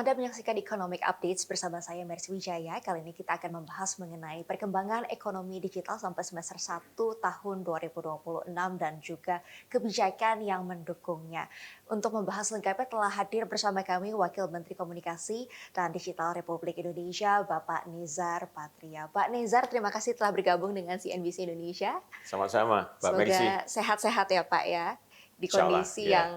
Anda menyaksikan Economic Updates bersama saya Mercy Wijaya. Kali ini kita akan membahas mengenai perkembangan ekonomi digital sampai semester 1 tahun 2026 dan juga kebijakan yang mendukungnya. Untuk membahas lengkapnya telah hadir bersama kami Wakil Menteri Komunikasi dan Digital Republik Indonesia, Bapak Nizar Patria. Pak Nizar, terima kasih telah bergabung dengan CNBC Indonesia. Sama-sama, Mbak Mercy. Semoga sehat-sehat ya Pak ya, di Insya Allah, kondisi ya. yang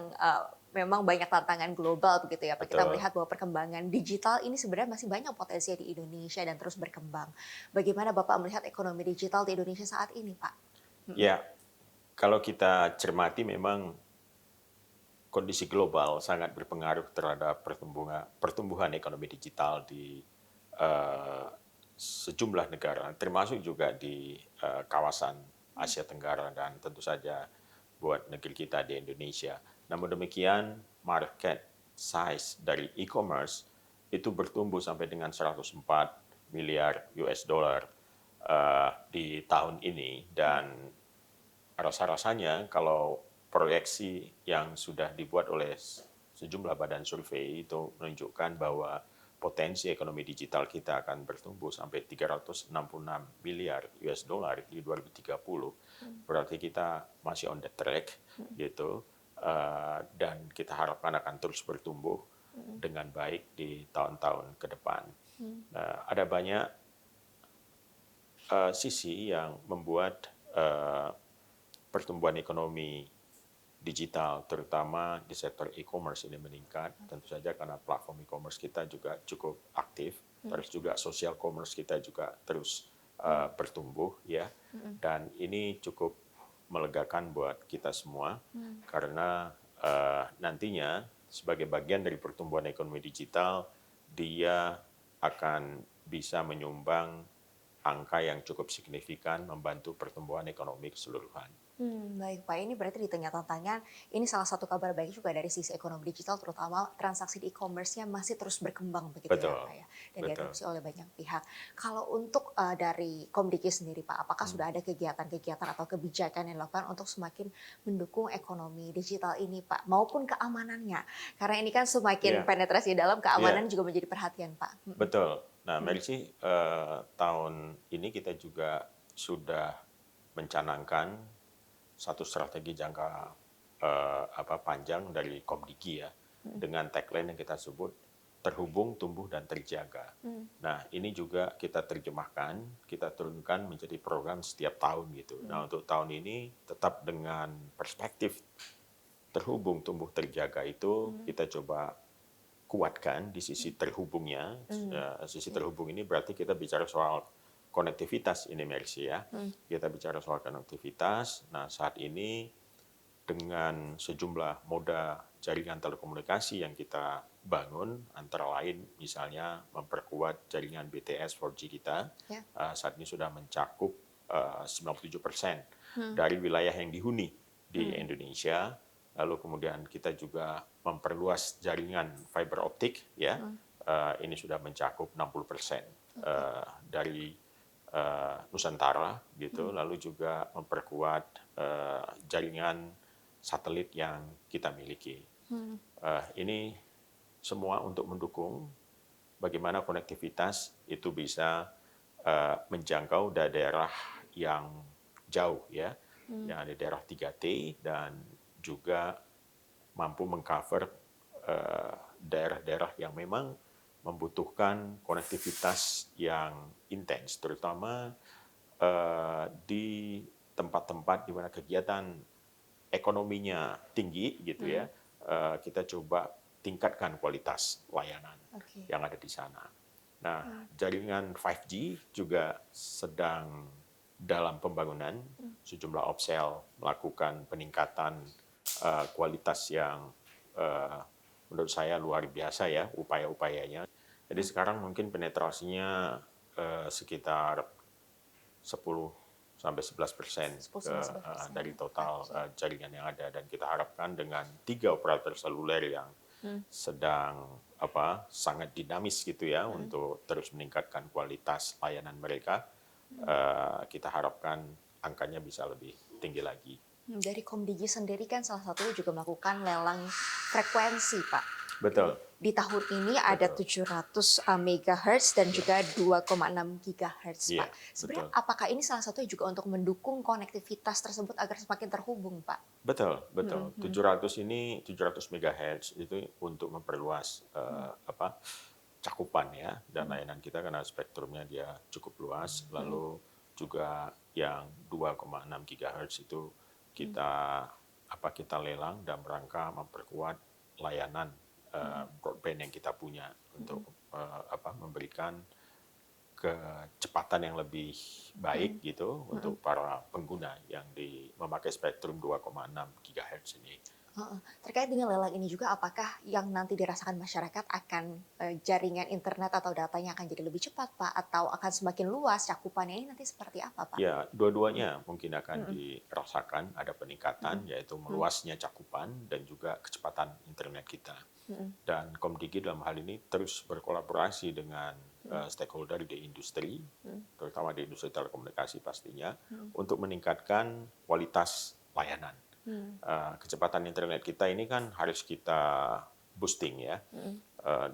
memang banyak tantangan global begitu ya Pak. Kita Betul. melihat bahwa perkembangan digital ini sebenarnya masih banyak potensi di Indonesia dan terus berkembang. Bagaimana Bapak melihat ekonomi digital di Indonesia saat ini Pak? Ya, kalau kita cermati memang kondisi global sangat berpengaruh terhadap pertumbuhan ekonomi digital di eh, sejumlah negara, termasuk juga di kawasan Asia Tenggara dan tentu saja buat negeri kita di Indonesia. Namun demikian, market size dari e-commerce itu bertumbuh sampai dengan 104 miliar US dollar di tahun ini, dan rasa-rasanya kalau proyeksi yang sudah dibuat oleh sejumlah badan survei itu menunjukkan bahwa potensi ekonomi digital kita akan bertumbuh sampai 366 miliar US dollar di 2030. Berarti kita masih on the track gitu. Dan kita harapkan akan terus bertumbuh dengan baik di tahun-tahun ke depan. Ada banyak sisi yang membuat pertumbuhan ekonomi digital, terutama di sektor e-commerce ini meningkat. Tentu saja karena platform e-commerce kita juga cukup aktif, terus juga social commerce kita juga terus bertumbuh ya. Dan ini cukup melegakan buat kita semua karena nantinya sebagai bagian dari pertumbuhan ekonomi digital, dia akan bisa menyumbang angka yang cukup signifikan membantu pertumbuhan ekonomi keseluruhan. Baik Pak, ini berarti di tengah tantangan, ini salah satu kabar baik juga dari sisi ekonomi digital, terutama transaksi di e-commerce-nya masih terus berkembang begitu ya Betul, Pak ya, dan betul. diadopsi oleh banyak pihak. Kalau untuk dari Komdiki sendiri Pak, apakah sudah ada kegiatan-kegiatan atau kebijakan yang dilakukan untuk semakin mendukung ekonomi digital ini Pak, maupun keamanannya? Karena ini kan semakin Iya, penetrasi dalam, keamanan iya, juga menjadi perhatian Pak. betul. Nah, Mercy, tahun ini kita juga sudah mencanangkan satu strategi jangka panjang dari Komdiki ya, dengan tagline yang kita sebut terhubung, tumbuh, dan terjaga. Nah, ini juga kita terjemahkan, kita turunkan menjadi program setiap tahun gitu. Nah, untuk tahun ini tetap dengan perspektif terhubung, tumbuh, terjaga itu kita coba kuatkan di sisi terhubungnya. Sisi terhubung ini berarti kita bicara soal konektivitas ini Mercy ya. Kita bicara soal konektivitas. Nah, saat ini dengan sejumlah moda jaringan telekomunikasi yang kita bangun, antara lain misalnya memperkuat jaringan BTS 4G kita, saat ini sudah mencakup 97% dari wilayah yang dihuni di Indonesia. Lalu kemudian kita juga memperluas jaringan fiber optik ya, ini sudah mencakup 60% dari Nusantara gitu. Lalu juga memperkuat jaringan satelit yang kita miliki. Ini semua untuk mendukung bagaimana konektivitas itu bisa menjangkau daerah yang jauh ya, yang ada daerah 3T dan juga mampu mengcover daerah-daerah yang memang membutuhkan konektivitas yang intens, terutama di tempat-tempat di mana kegiatan ekonominya tinggi gitu ya. Kita coba tingkatkan kualitas layanan yang ada di sana. Nah, jaringan 5G juga sedang dalam pembangunan. Sejumlah Opsel melakukan peningkatan kualitas yang menurut saya luar biasa ya upaya-upayanya. Jadi sekarang mungkin penetrasinya sekitar 10 sampai 11% dari total jaringan yang ada, dan kita harapkan dengan 3 operator seluler yang sedang sangat dinamis gitu ya untuk terus meningkatkan kualitas layanan mereka, kita harapkan angkanya bisa lebih tinggi lagi. Dari Komdigi sendiri kan salah satunya juga melakukan lelang frekuensi Pak. Betul, Di tahun ini ada betul. 700 MHz dan Iya, juga 2,6 GHz, iya, Pak. Sebenarnya betul. apakah ini salah satunya juga untuk mendukung konektivitas tersebut agar semakin terhubung, Pak? Betul, betul. Mhm, mhm, 700 MHz itu untuk memperluas cakupan ya dan mhm, layanan kita karena spektrumnya dia cukup luas. mhm, Lalu juga yang 2,6 GHz itu mhm, kita lelang dan rangka memperkuat layanan mhm, broadband yang kita punya untuk mhm, memberikan kecepatan yang lebih baik mhm, gitu untuk mhm. para pengguna yang memakai spektrum 2,6 GHz ini. Heeh. Terkait dengan lelang ini juga, apakah yang nanti dirasakan masyarakat akan jaringan internet atau datanya akan jadi lebih cepat, Pak? Atau akan semakin luas cakupannya ini nanti seperti apa, Pak? Ya, dua-duanya mungkin akan Mhm, dirasakan ada peningkatan, mhm, yaitu mhm, meluasnya cakupan dan juga kecepatan internet kita. mhm, Dan Komdigi dalam hal ini terus berkolaborasi dengan mhm, stakeholder di industri, mhm, terutama di industri telekomunikasi pastinya, mhm, untuk meningkatkan kualitas layanan. mhm, Kecepatan internet kita ini kan harus kita boosting ya, mhm,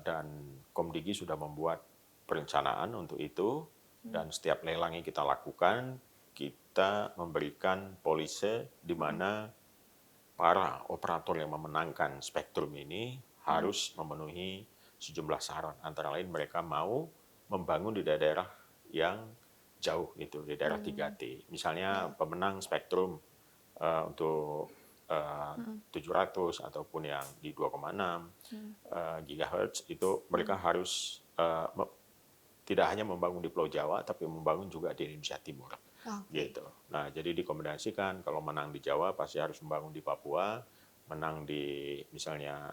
dan Komdigi sudah membuat perencanaan untuk itu, mhm, dan setiap lelang yang kita lakukan, kita memberikan polise di mhm, mana para operator yang memenangkan spektrum ini mhm, harus memenuhi sejumlah syarat. Antara lain mereka mau membangun di daerah yang jauh itu, di daerah mmm, 3T. Misalnya iya, pemenang spektrum untuk eh, mhm, 700 ataupun yang di 2,6 mhm, gigahertz itu mereka mhm, harus tidak hanya membangun di Pulau Jawa tapi membangun juga di Indonesia Timur oke, gitu. Nah, jadi dikombinasikan kalau menang di Jawa pasti harus membangun di Papua, menang di misalnya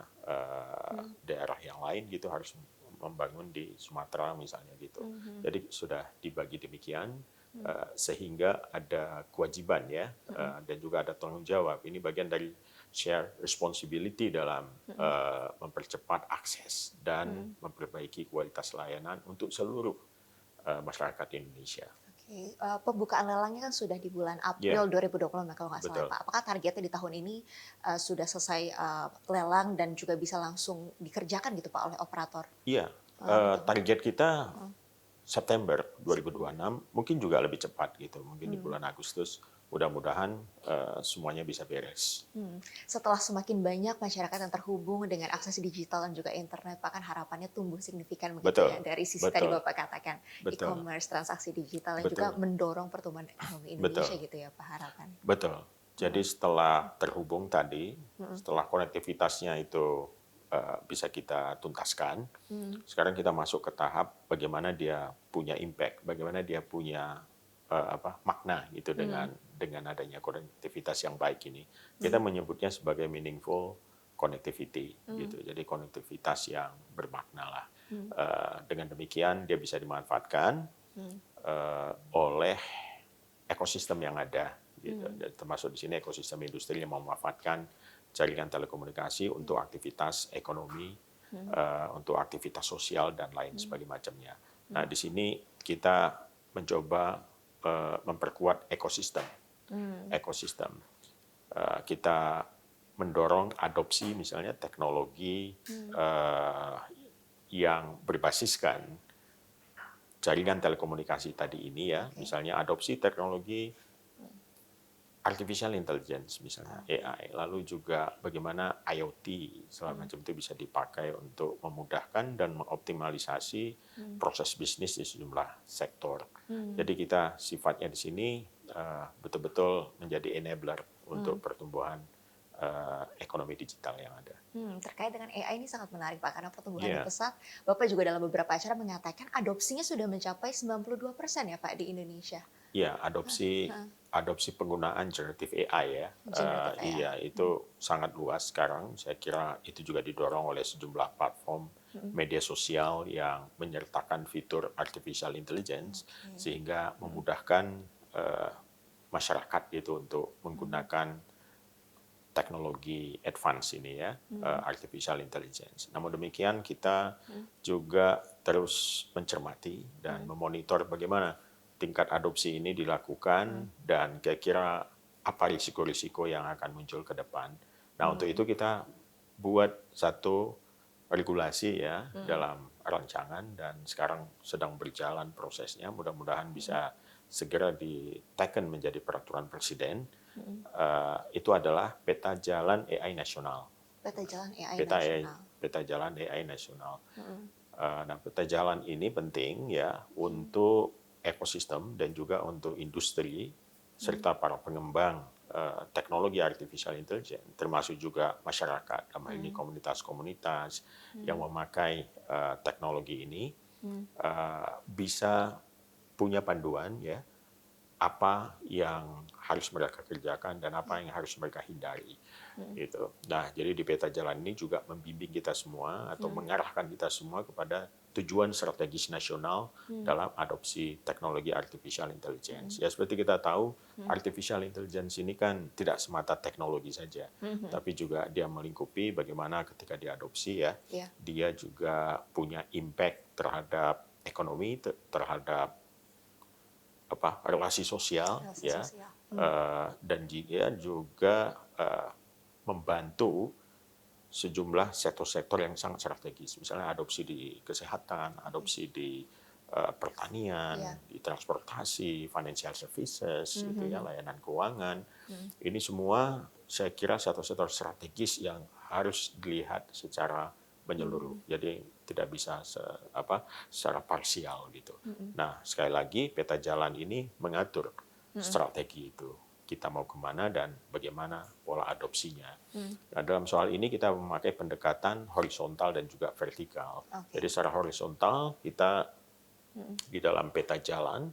mhm, daerah yang lain gitu harus membangun di Sumatera misalnya gitu. mhm, Jadi sudah dibagi demikian mhm, sehingga ada kewajiban ya mhm, dan juga ada tanggung jawab. Ini bagian dari share responsibility dalam mhm, mempercepat akses dan mhm. memperbaiki kualitas layanan untuk seluruh masyarakat Indonesia. Oke, pembukaan lelangnya kan sudah di bulan Ya, April 2026 ya kalau nggak salah ya, betul. Pak. Apakah targetnya di tahun ini, sudah selesai, lelang dan juga bisa langsung dikerjakan gitu, Pak, oleh operator? Iya, Betul. target kita Heeh, September September. 2026, mungkin juga lebih cepat gitu, mungkin di Mmm, bulan Agustus. Mudah-mudahan semuanya bisa beres. Setelah semakin banyak masyarakat yang terhubung dengan akses digital dan juga internet, Pak, kan harapannya tumbuh signifikan begitu Betul, ya, dari sisi tadi betul, Bapak katakan, betul, e-commerce, transaksi digital yang juga betul, mendorong pertumbuhan ekonomi Indonesia betul, gitu ya, Pak, harapannya? betul. Jadi Heeh, setelah terhubung tadi, mhm, setelah konektivitasnya itu bisa kita tuntaskan, mhm, sekarang kita masuk ke tahap bagaimana dia punya impact, bagaimana dia punya makna gitu mhm, dengan adanya konektivitas yang baik ini. Kita mhm, menyebutnya sebagai meaningful connectivity mhm, gitu. Jadi konektivitas yang bermakna lah. mhm, Dengan demikian dia bisa dimanfaatkan mhm, oleh ekosistem yang ada gitu. mhm, Termasuk di sini ekosistem industri yang memanfaatkan jaringan telekomunikasi untuk aktivitas ekonomi, mhm, untuk aktivitas sosial dan lain mhm, sebagainya macamnya. Nah, mhm, di sini kita mencoba memperkuat ekosistem. mmm, Ekosistem. Kita mendorong adopsi misalnya teknologi mhm, eh, yang berbasiskan jaringan telekomunikasi tadi ini ya, oke, misalnya adopsi teknologi mhm, artificial intelligence misalnya oke, AI, lalu juga bagaimana IoT segala mhm, macam itu bisa dipakai untuk memudahkan dan mengoptimalisasi mhm, proses bisnis di sejumlah sektor. mmm, Jadi kita sifatnya di sini betul-betul menjadi enabler mmm. untuk pertumbuhan ekonomi digital yang ada. Terkait dengan AI ini sangat menarik, Pak, karena pertumbuhannya Iya, pesat. Bapak juga dalam beberapa acara mengatakan adopsinya sudah mencapai 92% ya, Pak, di Indonesia? iya, Heeh, adopsi heeh, adopsi penggunaan generative AI ya, generative iya AI. itu sangat luas sekarang. Saya kira itu juga didorong oleh sejumlah platform Mhm, media sosial yang menyertakan fitur artificial intelligence oke, sehingga mhm, memudahkan eh, masyarakat gitu untuk mhm, menggunakan teknologi advance ini ya, mhm, artificial intelligence. Namun demikian kita mhm, juga terus mencermati dan mhm, memonitor bagaimana tingkat adopsi ini mhm, dilakukan dan kira-kira apa risiko-risiko yang akan muncul ke depan. Nah, untuk mmm, itu kita buat satu regulasi ya dalam rancangan dan sekarang sedang berjalan prosesnya. Mudah-mudahan bisa segera diteken menjadi peraturan presiden. Itu adalah peta jalan AI nasional. Peta jalan AI Peta nasional. peta jalan AI nasional. Nah, peta jalan ini penting ya untuk ekosistem dan juga untuk industri serta para pengembang teknologi artificial intelligence, termasuk juga masyarakat, dalam hal ini komunitas-komunitas yang memakai teknologi ini bisa punya panduan ya apa yang harus mereka kerjakan dan apa yang harus mereka hindari. Gitu. Nah, jadi di peta jalan ini juga membimbing kita semua atau mengarahkan kita semua kepada tujuan strategis nasional dalam adopsi teknologi artificial intelligence. Ya seperti kita tahu, artificial intelligence ini kan tidak semata teknologi saja, tapi juga dia melingkupi bagaimana ketika diadopsi ya, dia juga punya impact terhadap ekonomi, terhadap relasi sosial ya. Dan dia juga membantu sejumlah sektor-sektor yang sangat strategis, misalnya adopsi di kesehatan, adopsi di pertanian, di transportasi, financial services, gitu ya, layanan keuangan. Ini semua saya kira sektor-sektor strategis yang harus dilihat secara menyeluruh. Jadi tidak bisa secara parsial gitu. Nah, sekali lagi peta jalan ini mengatur strategi itu. Kita mau kemana dan bagaimana pola adopsinya. Nah, dalam soal ini kita memakai pendekatan horizontal dan juga vertikal. Jadi secara horizontal kita di dalam peta jalan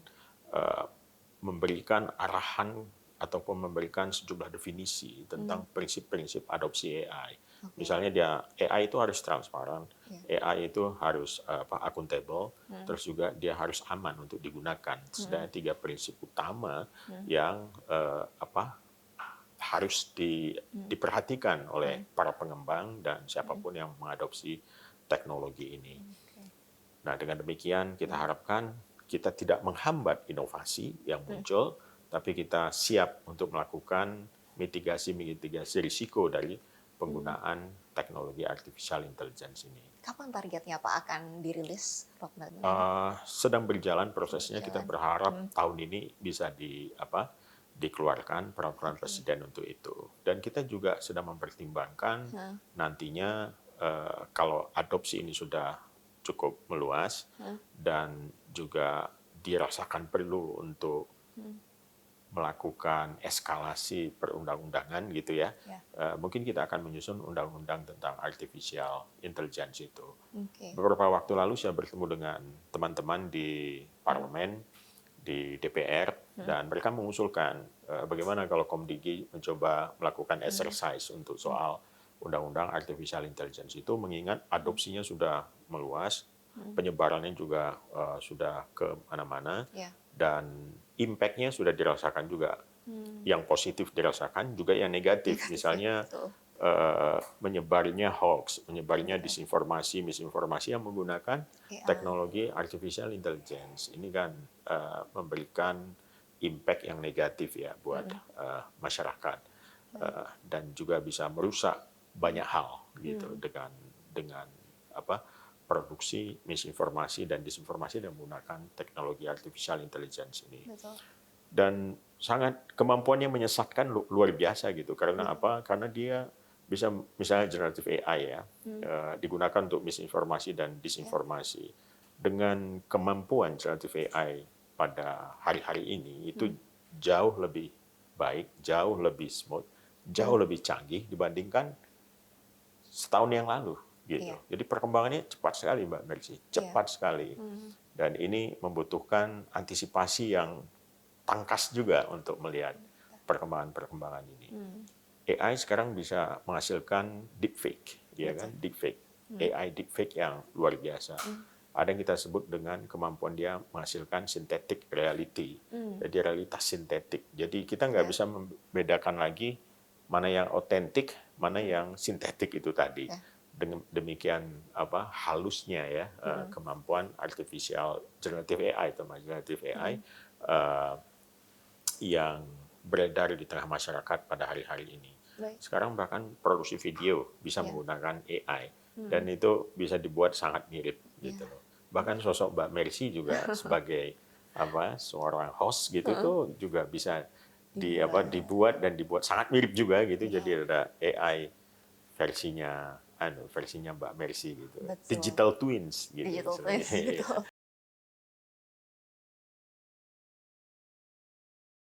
memberikan arahan ataupun memberikan sejumlah definisi tentang prinsip-prinsip adopsi AI. Misalnya AI itu harus transparan, AI itu harus akuntabel, terus juga dia harus aman untuk digunakan. Ada 3 prinsip utama yang harus diperhatikan oleh para pengembang dan siapapun yang mengadopsi teknologi ini. Nah, dengan demikian kita harapkan kita tidak menghambat inovasi yang muncul, tapi kita siap untuk melakukan mitigasi risiko dari penggunaan teknologi artificial intelligence ini. Kapan targetnya Pak akan dirilis roadmap-nya? Sedang berjalan prosesnya. Kita berharap tahun ini bisa dikeluarkan peraturan presiden untuk itu. Dan kita juga sedang mempertimbangkan nantinya kalau adopsi ini sudah cukup meluas dan juga dirasakan perlu untuk melakukan eskalasi perundang-undangan gitu ya. Mungkin kita akan menyusun undang-undang tentang artificial intelligence itu. Beberapa waktu lalu saya bertemu dengan teman-teman di parlemen, di DPR, dan mereka mengusulkan bagaimana kalau Komdigi mencoba melakukan exercise untuk soal undang-undang artificial intelligence itu, mengingat adopsinya sudah meluas, penyebarannya juga sudah ke mana-mana, dan impact-nya sudah dirasakan juga. Yang positif dirasakan, juga yang negatif. Misalnya menyebarnya hoax, menyebarnya disinformasi, misinformasi yang menggunakan teknologi artificial intelligence. Ini kan memberikan impact yang negatif ya buat masyarakat. Dan juga bisa merusak banyak hal gitu dengan produksi misinformasi dan disinformasi dengan menggunakan teknologi artificial intelligence ini. Dan kemampuannya menyesatkan luar biasa gitu. Karena apa? Karena dia bisa, misalnya generative AI ya, digunakan untuk misinformasi dan disinformasi. Dengan kemampuan generative AI pada hari-hari ini itu jauh lebih baik, jauh lebih smooth, jauh lebih canggih dibandingkan setahun yang lalu. Gitu. Jadi perkembangannya cepat sekali Mbak Mercy, cepat sekali. Dan ini membutuhkan antisipasi yang tangkas juga untuk melihat perkembangan-perkembangan ini. AI sekarang bisa menghasilkan deepfake, ya kan? Deepfake, AI deepfake yang luar biasa. Ada yang kita sebut dengan kemampuan dia menghasilkan synthetic reality, jadi realitas sintetik. Jadi kita nggak bisa membedakan lagi mana yang otentik, mana yang sintetik itu tadi. Demikian halusnya ya kemampuan artificial generative AI, generative AI yang beredar di tengah masyarakat pada hari-hari ini. Sekarang bahkan produksi video bisa menggunakan AI. dan itu bisa dibuat sangat mirip gitu loh. Bahkan sosok Mbak Mercy juga sebagai seorang host gitu tuh juga bisa dibuat dan dibuat sangat mirip juga gitu. Jadi ada AI versinya versinya Mbak Mercy gitu. Betul. Digital twins gitu Digital istilahnya. twins, betul.